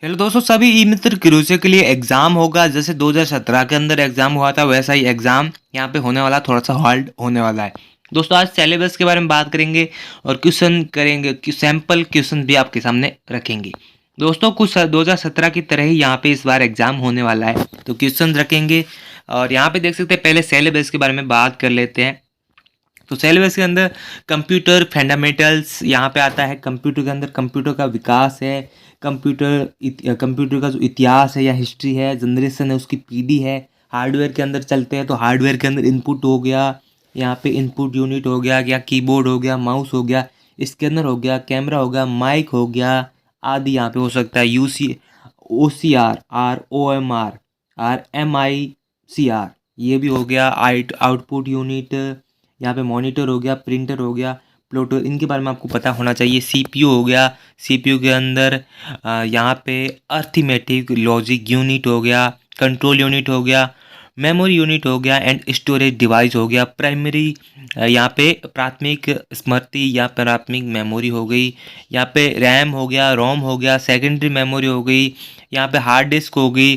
Hello दोस्तों, सभी ई मित्र क्रूसे के लिए एग्ज़ाम होगा। जैसे 2017 के अंदर एग्ज़ाम हुआ था, वैसा ही एग्ज़ाम यहाँ पे होने वाला, थोड़ा सा हार्ड होने वाला है। दोस्तों, आज सिलेबस के बारे में बात करेंगे और क्वेश्चन करेंगे कि सैम्पल क्वेश्चन भी आपके सामने रखेंगे। दोस्तों, कुछ 2017 की तरह ही यहाँ पे इस बार एग्ज़ाम होने वाला है, तो क्वेश्चन रखेंगे। और यहाँ पे देख सकते हैं, पहले सिलेबस के बारे में बात कर लेते हैं। तो सिलेबस के अंदर कंप्यूटर फंडामेंटल्स यहाँ पे आता है। कंप्यूटर के अंदर कंप्यूटर का विकास है, कंप्यूटर का जो इतिहास है या हिस्ट्री है, जनरेशन है, उसकी पीढ़ी है। हार्डवेयर के अंदर चलते हैं तो हार्डवेयर के अंदर इनपुट हो गया, यहाँ पे इनपुट यूनिट हो गया, या कीबोर्ड हो गया, माउस हो गया, स्कैनर हो गया, कैमरा हो गया, माइक हो गया आदि यहाँ पे हो सकता है। OCR, ROMR, RMICR ये भी हो गया। आउटपुट यूनिट, यहाँ पे मॉनिटर हो गया, प्रिंटर हो गया, प्लोटर, इनके बारे में आपको पता होना चाहिए। CPU हो गया, CPU के अंदर यहाँ पे अर्थमेटिक लॉजिक यूनिट हो गया, कंट्रोल यूनिट हो गया, मेमोरी यूनिट हो गया एंड स्टोरेज डिवाइस हो गया। प्राइमरी यहाँ पे प्राथमिक स्मृति या प्राथमिक मेमोरी हो गई। यहाँ पे रैम हो गया, रोम हो गया, सेकेंडरी मेमोरी हो गई। यहाँ पे हार्ड डिस्क हो गई,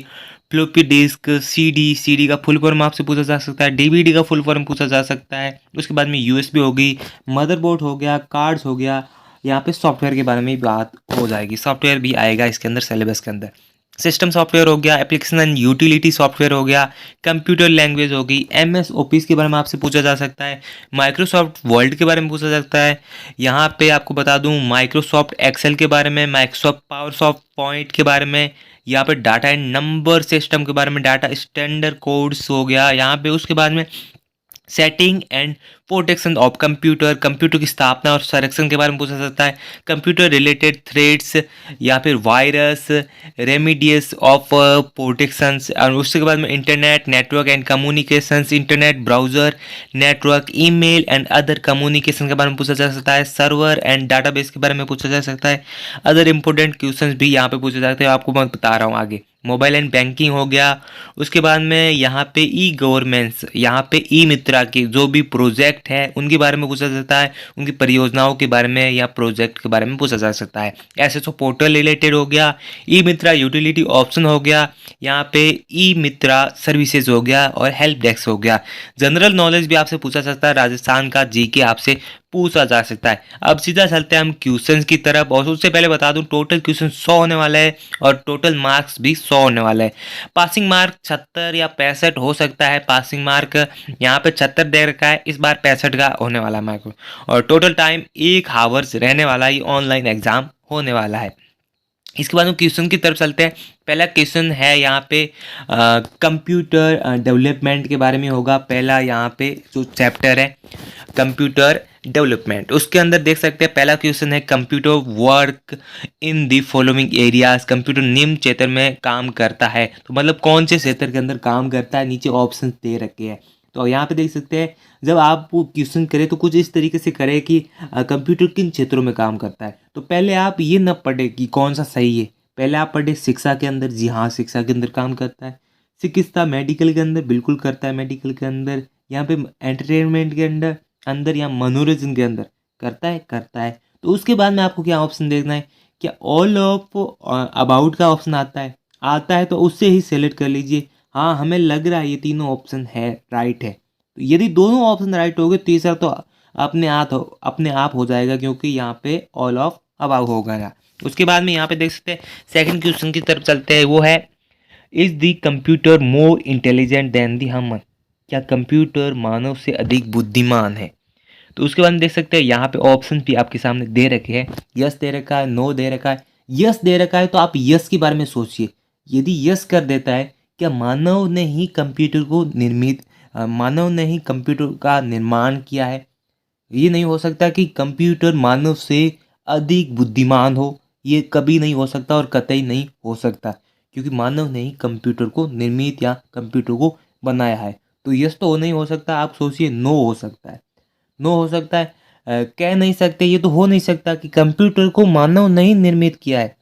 फ्लॉपी डिस्क, सीडी का फुल फॉर्म आपसे पूछा जा सकता है, डीवीडी का फुल फॉर्म पूछा जा सकता है। उसके बाद में यूएसबी हो गई, मदरबोर्ड हो गया, कार्ड्स हो गया। यहाँ पे सॉफ्टवेयर के बारे में भी बात हो जाएगी, सॉफ्टवेयर भी आएगा इसके अंदर, सिलेबस के अंदर। सिस्टम सॉफ्टवेयर हो गया, एप्लीकेशन एंड यूटिलिटी सॉफ्टवेयर हो गया, कंप्यूटर लैंग्वेज हो गई, MS ऑफिस के बारे में आपसे पूछा जा सकता है, माइक्रोसॉफ्ट वर्ड के बारे में पूछा जा सकता है। यहाँ पे आपको बता दूं, माइक्रोसॉफ्ट एक्सेल के बारे में, माइक्रोसॉफ्ट पावरसॉफ्ट पॉइंट के बारे में, यहाँ पे डाटा एंड नंबर सिस्टम के बारे में, डाटा स्टैंडर्ड कोड्स हो गया यहाँ पे। उसके बाद में setting and protection of computer, computer की स्थापना और संरक्षण के बारे में पूछा जाता है। कंप्यूटर रिलेटेड थ्रेड्स या फिर वायरस, रेमीडियस ऑफ प्रोटेक्शंस। और उसके बाद में internet network and communications, internet browser network, email and other communication के बारे में पूछा जा सकता है। सर्वर एंड डाटाबेस के बारे में पूछा जा सकता है। अदर इंपॉर्टेंट क्वेश्चंस भी यहाँ पे पूछे जाते हैं, आपको मैं बता रहा हूँ आगे। मोबाइल एंड बैंकिंग हो गया। उसके बाद में यहाँ पे ई गवर्नेंस, यहाँ पे ई मित्रा के जो भी प्रोजेक्ट है उनके बारे में पूछा जाता है, उनकी परियोजनाओं के बारे में या प्रोजेक्ट के बारे में पूछा जा सकता है। SSO पोर्टल रिलेटेड हो गया, ई मित्रा यूटिलिटी ऑप्शन हो गया, यहाँ पे ई मित्रा सर्विसेज हो गया और हेल्प डेस्क हो गया। जनरल नॉलेज भी आपसे पूछा जा सकता है, राजस्थान का जीके आपसे पूछा जा सकता है। अब सीधा चलते हैं हम क्वेश्चंस की तरफ, और उससे पहले बता दूं टोटल क्वेश्चन 100 होने वाला है और टोटल मार्क्स भी 100 होने वाला है। पासिंग मार्क 76 या 65 हो सकता है। पासिंग मार्क यहाँ पे 76 दे रखा है, इस बार 65 का होने वाला है मार्क। और टोटल टाइम 1 आवर्स रहने वाला, ये ऑनलाइन एग्जाम होने वाला है। इसके बाद हम क्वेश्चन की तरफ चलते हैं। पहला क्वेश्चन है यहाँ पे कंप्यूटर डेवलपमेंट के बारे में होगा। पहला यहाँ पे जो चैप्टर है कंप्यूटर डेवलपमेंट, उसके अंदर देख सकते हैं पहला क्वेश्चन है computer work in the following areas. Computer निम्न क्षेत्र में काम करता है, तो मतलब कौन से क्षेत्र के अंदर काम करता है, नीचे ऑप्शन दे रखे हैं। तो यहाँ पे देख सकते हैं, जब आप क्वेश्चन करें तो कुछ इस तरीके से करें कि कंप्यूटर किन क्षेत्रों में काम करता है। तो पहले आप ये न पढ़े कि कौन सा सही है, पहले आप पढ़े शिक्षा के अंदर। जी हाँ, शिक्षा के अंदर काम करता है। चिकित्सा मेडिकल के अंदर बिल्कुल करता है, मेडिकल के अंदर। यहाँ पे एंटरटेनमेंट के अंदर अंदर या मनोरंजन के अंदर करता है। तो उसके बाद में आपको क्या ऑप्शन देखना है, क्या ऑल ऑफ अबाउट का ऑप्शन आता है तो उससे ही सेलेक्ट कर लीजिए। हाँ, हमें लग रहा है ये तीनों ऑप्शन है, राइट है। तो यदि दोनों ऑप्शन राइट हो गए, तीसरा तो अपने आप हो जाएगा, क्योंकि यहाँ पे ऑल ऑफ अबाउ हो गया। उसके बाद में यहाँ पे देख सकते हैं सेकंड क्वेश्चन की तरफ चलते हैं। वो है, is the computer more intelligent then the human? क्या कंप्यूटर मानव से अधिक बुद्धिमान है? तो उसके बाद में देख सकते हैं यहाँ पे ऑप्शन भी आपके सामने दे रखे हैं। यस दे रखा है, नो दे रखा है। यस दे रखा है तो आप यस के बारे में सोचिए। यदि यस कर देता है, क्या मानव ने ही कंप्यूटर का निर्माण किया है? ये नहीं हो सकता कि कंप्यूटर मानव से अधिक बुद्धिमान हो, ये कभी नहीं हो सकता और कतई नहीं हो सकता, क्योंकि मानव ने ही कंप्यूटर को निर्मित या कंप्यूटर को बनाया है। तो यस तो नहीं हो सकता, आप सोचिए नो हो सकता है। नो हो सकता है, कह नहीं सकते, ये तो हो नहीं सकता कि कंप्यूटर को मानव ने ही निर्मित किया है,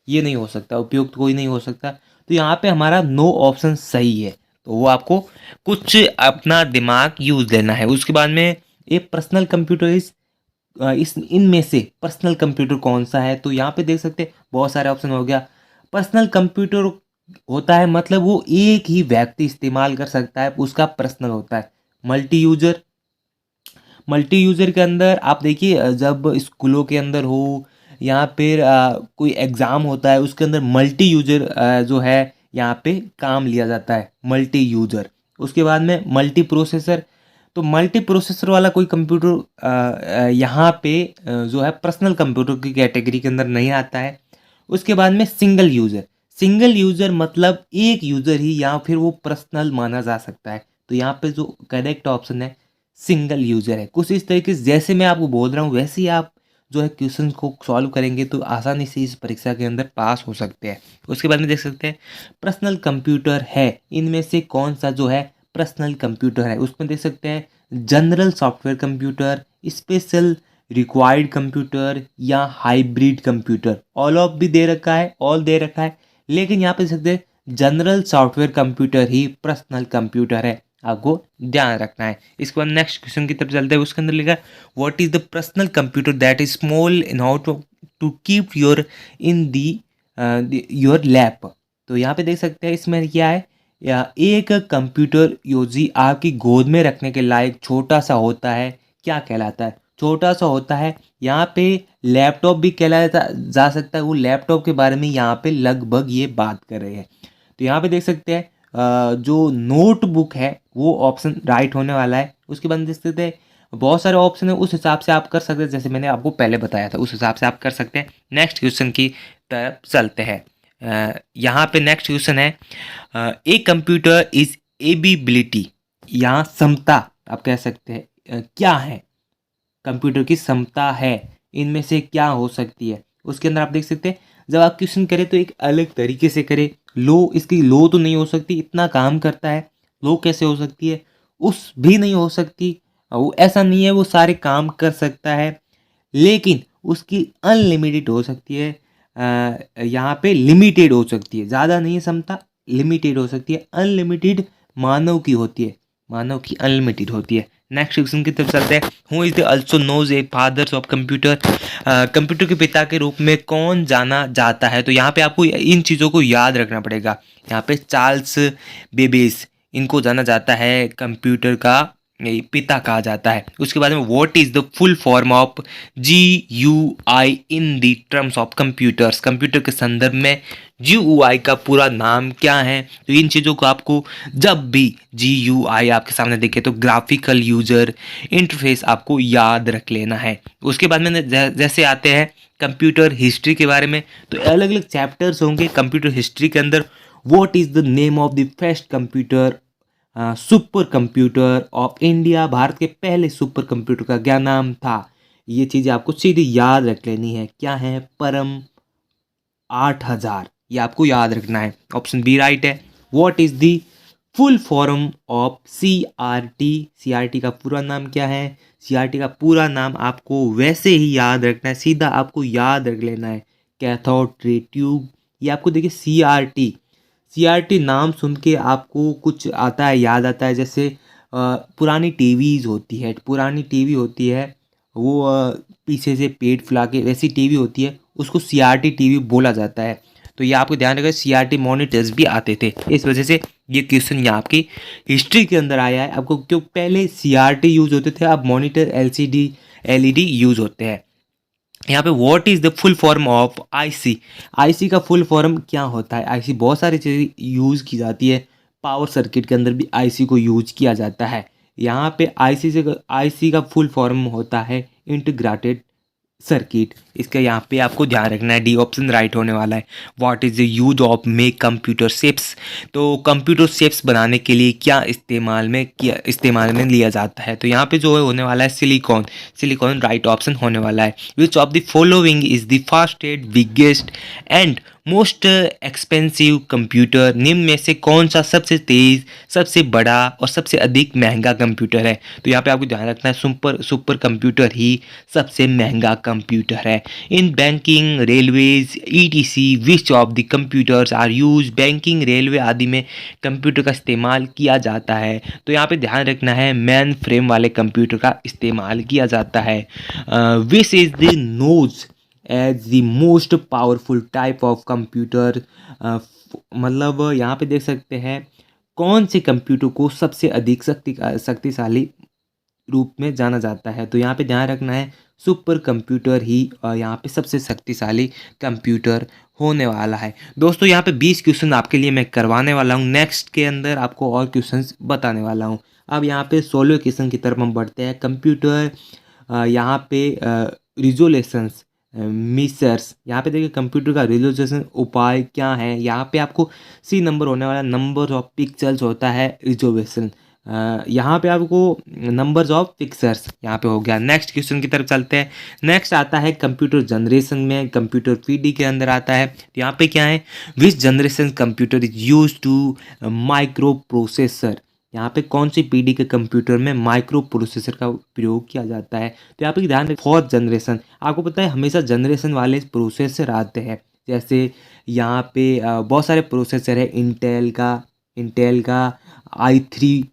ये नहीं हो सकता, उपयुक्त कोई नहीं हो सकता। तो यहाँ पे हमारा नो ऑप्शन सही है। तो वो आपको कुछ अपना दिमाग यूज देना है। उसके बाद में ये पर्सनल कंप्यूटर इस इनमें से पर्सनल कंप्यूटर कौन सा है? तो यहाँ पे देख सकते हैं बहुत सारे ऑप्शन हो गया। पर्सनल कंप्यूटर होता है मतलब वो एक ही व्यक्ति इस्तेमाल कर सकता है, उसका पर्सनल होता है। मल्टी यूजर, मल्टी यूज़र के अंदर आप देखिए जब स्कूलों के अंदर हो या फिर कोई एग्ज़ाम होता है उसके अंदर मल्टी यूज़र जो है यहाँ पे काम लिया जाता है, मल्टी यूज़र। उसके बाद में मल्टी प्रोसेसर, तो मल्टी प्रोसेसर वाला कोई कंप्यूटर यहाँ पे जो है पर्सनल कंप्यूटर की कैटेगरी के अंदर नहीं आता है। उसके बाद में सिंगल यूज़र, सिंगल यूज़र मतलब एक यूज़र ही या फिर वो पर्सनल माना जा सकता है। तो यहाँ पे जो करेक्ट ऑप्शन है सिंगल यूजर है। कुछ इस तरीके से जैसे मैं आपको बोल रहा हूँ वैसे ही आप जो है क्वेश्चन को सॉल्व करेंगे तो आसानी से इस परीक्षा के अंदर पास हो सकते हैं। उसके बाद में देख सकते हैं पर्सनल कंप्यूटर है, इनमें से कौन सा जो है पर्सनल कंप्यूटर है। उसमें देख सकते हैं general software computer, special required computer या हाइब्रिड कंप्यूटर। ऑल ऑफ भी दे रखा है, ऑल दे रखा है, लेकिन यहाँ पे देख सकते हैं जनरल सॉफ्टवेयर कंप्यूटर ही पर्सनल कंप्यूटर है, आपको ध्यान रखना है। इसके बाद नेक्स्ट क्वेश्चन की तरफ चलते हैं। उसके अंदर लिखा है what is the personal computer that is small in how to keep your in the your lap. तो यहाँ पे देख सकते हैं इसमें क्या है, या एक कंप्यूटर यूजी आपकी गोद में रखने के लायक छोटा सा होता है, क्या कहलाता है, छोटा सा होता है। यहाँ पे लैपटॉप भी कहलाया जा सकता है, वो लैपटॉप के बारे में यहाँ पे लगभग ये बात कर रहे हैं। तो यहाँ पे देख सकते हैं जो नोटबुक है वो ऑप्शन राइट होने वाला है। उसके बाद देख सकते हैं बहुत सारे ऑप्शन है, उस हिसाब से आप कर सकते हैं, जैसे मैंने आपको पहले बताया था उस हिसाब से आप कर सकते हैं। नेक्स्ट क्वेश्चन की तरफ चलते हैं। यहाँ पे नेक्स्ट क्वेश्चन है ए कंप्यूटर इज एबिलिटी, यहाँ समता आप कह सकते हैं क्या है, कंप्यूटर की क्षमता है, इनमें से क्या हो सकती है। उसके अंदर आप देख सकते हैं जब आप क्वेश्चन करें तो एक अलग तरीके से करें। लो, इसकी लो तो नहीं हो सकती, इतना काम करता है, लो कैसे हो सकती है, उस भी नहीं हो सकती, वो ऐसा नहीं है वो सारे काम कर सकता है, लेकिन उसकी अनलिमिटेड हो सकती है, यहाँ पे लिमिटेड हो सकती है, ज़्यादा नहीं है क्षमता, लिमिटेड हो सकती है। अनलिमिटेड मानव की होती है, मानव की अनलिमिटेड होती है। नेक्स्ट क्वेश्चन की तरफ चलते हैं। Who is the also knows a fathers of computer, computer के पिता के रूप में कौन जाना जाता है। तो यहाँ पे आपको इन चीज़ों को याद रखना पड़ेगा। यहाँ पे चार्ल्स बेबेज, इनको जाना जाता है कंप्यूटर का पिता कहा जाता है। उसके बाद में what is the full form of GUI in the terms of computers, computer के संदर्भ में GUI का पूरा नाम क्या है। तो इन चीज़ों को आपको जब भी GUI आपके सामने दिखे तो ग्राफिकल यूजर इंटरफेस आपको याद रख लेना है। उसके बाद में जैसे आते हैं कंप्यूटर हिस्ट्री के बारे में, तो अलग अलग चैप्टर्स होंगे कंप्यूटर हिस्ट्री के अंदर। What is the name of the first computer super computer of India, Bharat के पहले सुपर कंप्यूटर का क्या नाम था। ये चीज़ें आपको सीधी याद रख लेनी है। क्या है, परम 8000, ये आपको याद रखना है। ऑप्शन बी राइट है। What is the full form of CRT, CRT का पूरा नाम क्या है। CRT का पूरा नाम आपको वैसे ही याद रखना है, सीधा आपको याद रख लेना है, कैथोड रे ट्यूब। ये आपको देखिए CRT नाम सुन के आपको कुछ आता है, याद आता है, जैसे पुरानी टीवीज़ होती है, पुरानी टीवी होती है वो पीछे से पेट फुला के वैसी टीवी होती है, उसको CRT टीवी बोला जाता है। तो ये आपको ध्यान रखना, CRT मॉनिटर्स भी आते थे, इस वजह से ये क्वेश्चन यहाँ आपकी हिस्ट्री के अंदर आया है। आपको क्यों पहले CRT यूज़ होते थे, अब मॉनिटर LCD LED यूज़ होते हैं। यहाँ पे what is the full form of IC का फुल फॉर्म क्या होता है। IC बहुत सारी चीज़ें यूज़ की जाती है, पावर सर्किट के अंदर भी IC को यूज किया जाता है। यहाँ पे IC का फुल फॉर्म होता है इंटीग्रेटेड सर्किट। इसका यहाँ पे आपको ध्यान रखना है, डी ऑप्शन राइट होने वाला है। What is the use of make computer shapes, तो कंप्यूटर शेप्स बनाने के लिए क्या इस्तेमाल में लिया जाता है। तो यहाँ पे जो है होने वाला है सिलिकॉन राइट ऑप्शन होने वाला है। विच of the following is the fastest biggest and most expensive computer, निम्न में से कौन सा सबसे तेज, सबसे बड़ा और सबसे अधिक महंगा कंप्यूटर है। तो यहाँ पे आपको ध्यान रखना है सुपर कंप्यूटर ही सबसे महंगा कंप्यूटर है। In banking, railways, ETC which of the computers are use, banking, railway आदि में कंप्यूटर का इस्तेमाल किया जाता है। तो यहाँ पे ध्यान रखना है मेन फ्रेम वाले कंप्यूटर का इस्तेमाल किया जाता है। Which is the knows as the most powerful type of computer. मतलब यहाँ पे देख सकते हैं कौन से कंप्यूटर को सबसे अधिक शक्तिशाली रूप में जाना जाता है। तो यहाँ पे ध्यान रखना है सुपर कंप्यूटर ही यहाँ पे सबसे शक्तिशाली कंप्यूटर होने वाला है। दोस्तों यहाँ पे 20 क्वेश्चन आपके लिए मैं करवाने वाला हूँ, नेक्स्ट के अंदर आपको और क्वेश्चंस बताने वाला हूँ। अब यहाँ पे 16 क्वेश्चन की तरफ हम बढ़ते हैं। कंप्यूटर यहाँ पे रिजोल्यूशंस मीसर्स, यहाँ पे देखिए कंप्यूटर का रिजोल्यूशन उपाय क्या है। यहाँ पे आपको सी नंबर होने वाला नंबर ऑफ पिक्सल्स होता है रिजोल्यूशन। यहाँ पे आपको नंबर्स ऑफ पिक्सल्स यहाँ पे हो गया। नेक्स्ट क्वेश्चन की तरफ चलते हैं। नेक्स्ट आता है कंप्यूटर जनरेशन में, कंप्यूटर पीडी के अंदर आता है। तो यहाँ पे क्या है, which generation computer is use to micro processor. यहाँ पे कौन सी पीढ़ी के कंप्यूटर में माइक्रो प्रोसेसर का प्रयोग किया जाता है। तो यहाँ पे ध्यान रखें फोर्थ जनरेशन। आपको पता है हमेशा जनरेशन वाले प्रोसेसर आते हैं, जैसे यहाँ पे बहुत सारे प्रोसेसर है। इंटेल का i3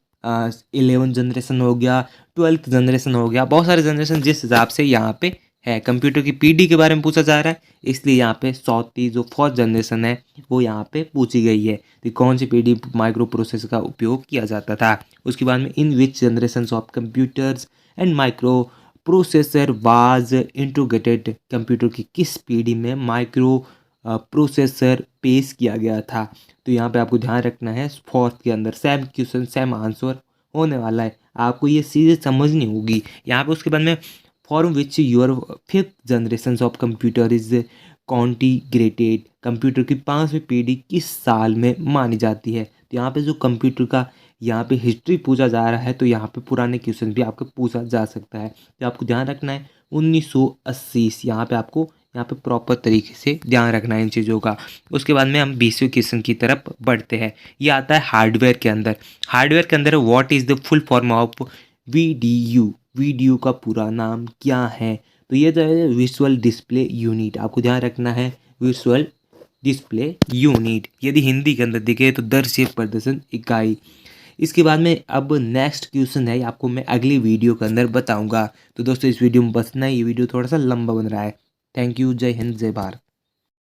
11 जनरेशन हो गया, 12th जनरेशन हो गया, बहुत सारे जनरेशन जिस हिसाब से यहाँ पे है। कंप्यूटर की पीढ़ी के बारे में पूछा जा रहा है, इसलिए यहाँ पे 34 जो फोर्थ जनरेशन है वो यहाँ पे पूछी गई है कि कौन सी पीढ़ी माइक्रो प्रोसेसर का उपयोग किया जाता था। उसके बाद में in which generation of computers and microprocessor was integrated, computer की किस पीढ़ी में माइक्रो प्रोसेसर पेश किया गया था। तो यहाँ पे आपको ध्यान रखना है फोर्थ के अंदर सेम क्वेश्चन सेम आंसर होने वाला है, आपको ये चीज़ें समझनी होगी। यहाँ पे उसके बाद में form which your fifth generation of computer is integrated, computer की 5वीं पीढ़ी किस साल में मानी जाती है। तो यहाँ पे जो कंप्यूटर का यहाँ पे हिस्ट्री पूछा जा रहा है, तो यहाँ पे पुराने क्वेश्चन भी आपको पूछा जा सकता है। तो आपको ध्यान रखना है 1980, यहाँ पे आपको यहाँ पे प्रॉपर तरीके से ध्यान रखना है इन चीज़ों का। उसके बाद में हम 20वें क्वेश्चन की तरफ बढ़ते हैं। ये आता है हार्डवेयर के अंदर। हार्डवेयर के अंदर what is the full form of VDU, video का पूरा नाम क्या है। तो ये जो है विजुअल डिस्प्ले यूनिट, आपको ध्यान रखना है विजुअल डिस्प्ले यूनिट। यदि हिंदी के अंदर दिखे तो दृश्य प्रदर्शन इकाई। इसके बाद में अब नेक्स्ट क्वेश्चन है आपको मैं अगली वीडियो के अंदर बताऊंगा। तो दोस्तों इस वीडियो में बस इतना ही, ये वीडियो थोड़ा सा लंबा बन रहा है। थैंक यू, जय हिंद, जय भारत।